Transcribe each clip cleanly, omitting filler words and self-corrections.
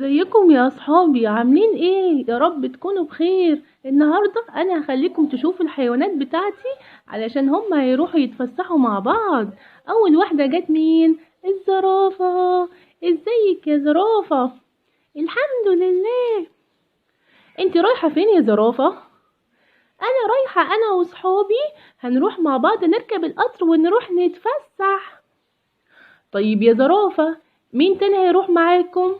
ازيكم يا اصحابي؟ عاملين ايه؟ يا رب تكونوا بخير. النهارده انا هخليكم تشوفوا الحيوانات بتاعتي علشان هم هيروحوا يتفسحوا مع بعض. اول واحده جت مين؟ الزرافه. ازيك يا زرافه؟ الحمد لله. انت رايحه فين يا زرافه؟ انا رايحه انا وصحابي، هنروح مع بعض نركب القطر ونروح نتفسح. طيب يا زرافه، مين تاني هيروح معاكم؟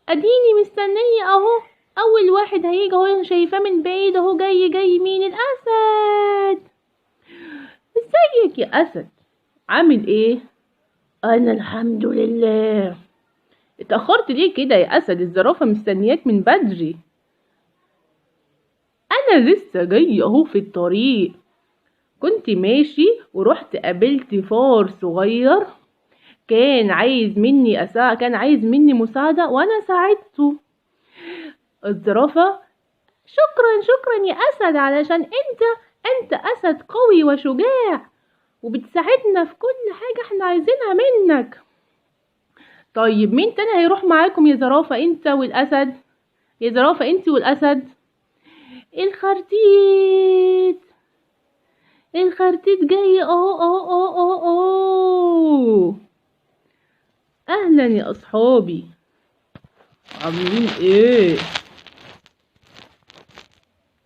اديني مستنيه اهو. اول واحد هيجي اهو، انا شايفاه من بعيد اهو. جاي مين؟ الاسد. ازيك يا اسد؟ عامل ايه؟ انا الحمد لله. اتاخرت ليه كده يا اسد؟ الزرافه مستنياك من بدري. انا لسه جاي اهو في الطريق. كنت ماشي ورحت قابلت فار صغير، كان عايز مني مساعده وانا ساعدته. الزرافه: شكرا يا اسد، علشان انت اسد قوي وشجاع وبتساعدنا في كل حاجة احنا عايزينها منك. طيب مين تاني هيروح معاكم يا زرافة؟ انت والاسد. يا زرافة انت والاسد. الخرتيت. الخرتيت جاي اهو. اهلا يا اصحابي، عاملين ايه؟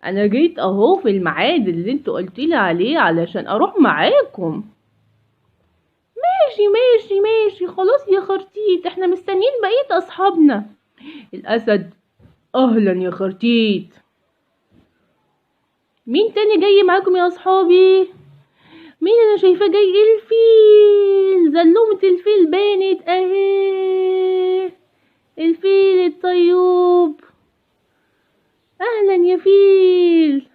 انا جيت اهو في الميعاد اللي انتوا قلتيلي عليه علشان اروح معاكم. ماشي خلاص يا خرتيت، احنا مستنيين بقية اصحابنا. الاسد: اهلا يا خرتيت. مين تاني جاي معاكم يا اصحابي؟ مين انا شايفاه جاي؟ الفيل. زلومة الفيل بانت اهي. الفيل الطيوب. اهلا يا فيل.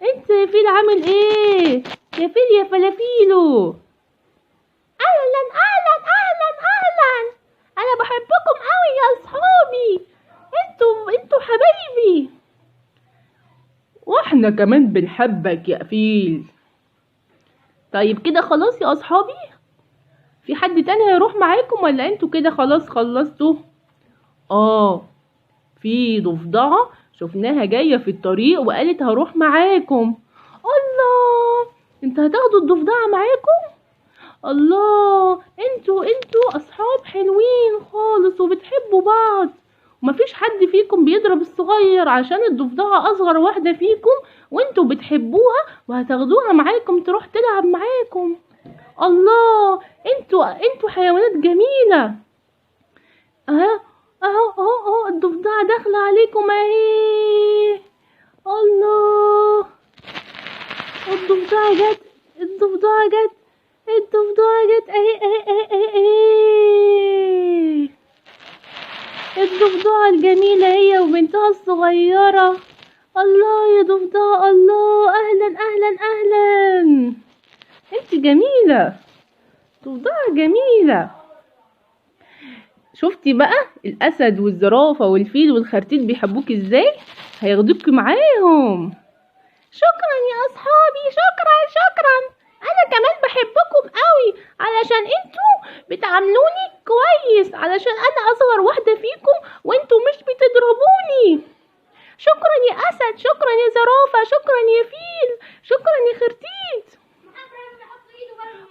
انت يا فيل عامل ايه؟ يا فيل يا فلافيلو. اهلا. انا بحبكم قوي يا اصحابي. انتوا حبايبي. واحنا كمان بنحبك يا فيل. طيب كده خلاص يا اصحابي؟ في حد تاني هيروح معاكم ولا انتوا كده خلاص خلصتوا؟ في ضفدعة شفناها جاية في الطريق وقالت هروح معاكم. الله، انت هتاخدوا الضفدعة معاكم؟ الله، انتوا اصحاب حلوين خالص وبتحبوا بعض، ومفيش حد فيكم بيضرب الصغير عشان الضفدعة اصغر واحدة فيكم، وانتوا بتحبوها وهتاخدوها معاكم تروح تلعب معاكم. الله، انتوا حيوانات جميلة. اهو الضفدعة داخلة عليكم اهي. الله، الضفدعة جت اهي. الضفدعة الجميلة هي وبنتها الصغيرة. الله يا ضفدعة، الله، اهلا. انت جميلة، ضفدعة جميلة. شفتي بقى الاسد والزرافة والفيل والخرتيت بيحبوك ازاي؟ هياخدوك معاهم. شكرا يا اصحابي، شكرا. انا كمان بحبكم قوي علشان انتوا بتعاملوني كويس، علشان انا اصغر واحدة فيكم وانتوا مش بتضربوني. شكرا يا اسد، شكرا يا زرافة، شكرا يا فيل، شكرا يا خرتيت.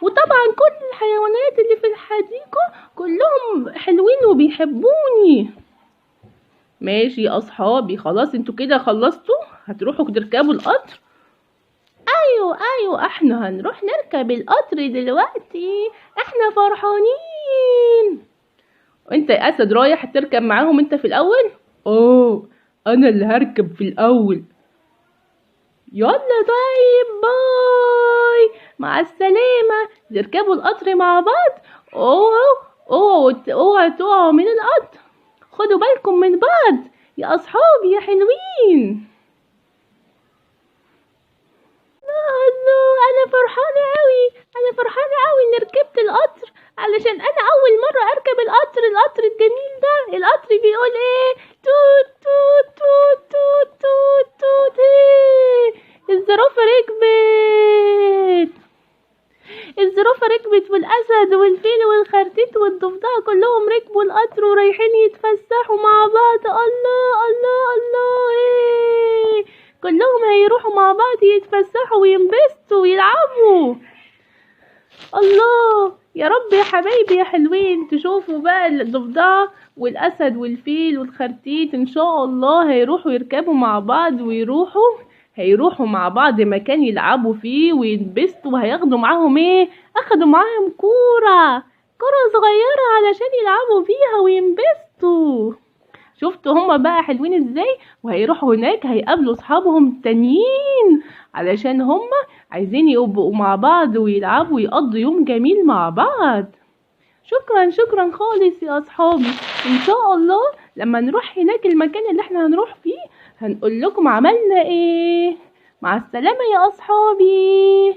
وطبعا كل الحيوانات اللي في الحديقة كلهم حلوين وبيحبوني. ماشي يا اصحابي، خلاص انتوا كده خلصتوا، هتروحوا تركبوا القطر. ايوه احنا هنروح نركب القطر دلوقتي، احنا فرحانين. وانت يا اسد رايح تركب معاهم انت في الاول؟ انا اللي هركب في الاول. يلا طيب، باي، مع السلامة. تركبوا القطر مع بعض. اوعوا تقعوا من القطر، خدوا بالكم من بعض يا اصحابي يا حلوين. الله، انا فرحانة قوي اني ركبت القطر، علشان انا اول مرة اركب القطر الجميل ده. القطر بيقول ايه؟ توت توت توت توت توت توت. الزرافة ركبت والاسد والفيل والخرتيت والضفدعة كلهم ركبوا ركبوا القطر ورايحين يتفسحوا مع بعض. الله الله الله، ايه كلهم هيروحوا مع بعض يتفسحوا وينبسطوا ويلعبوا. الله، يا رب يا حبايبي يا حلوين تشوفوا بقى الضفدع والاسد والفيل والخرتيت ان شاء الله هيروحوا يركبوا مع بعض هيروحوا مع بعض مكان يلعبوا فيه وينبسطوا، وهياخدوا معاهم ايه؟ اخدوا معاهم كرة صغيرة علشان يلعبوا فيها وينبسطوا. شفتوا هما بقى حلوين ازاي؟ وهيروحوا هناك هيقابلوا اصحابهم التانيين علشان هما عايزين يبقوا مع بعض ويلعبوا ويقضوا يوم جميل مع بعض. شكرا خالص يا اصحابي. ان شاء الله لما نروح هناك المكان اللي احنا هنروح فيه هنقول لكم عملنا ايه. مع السلامة يا اصحابي.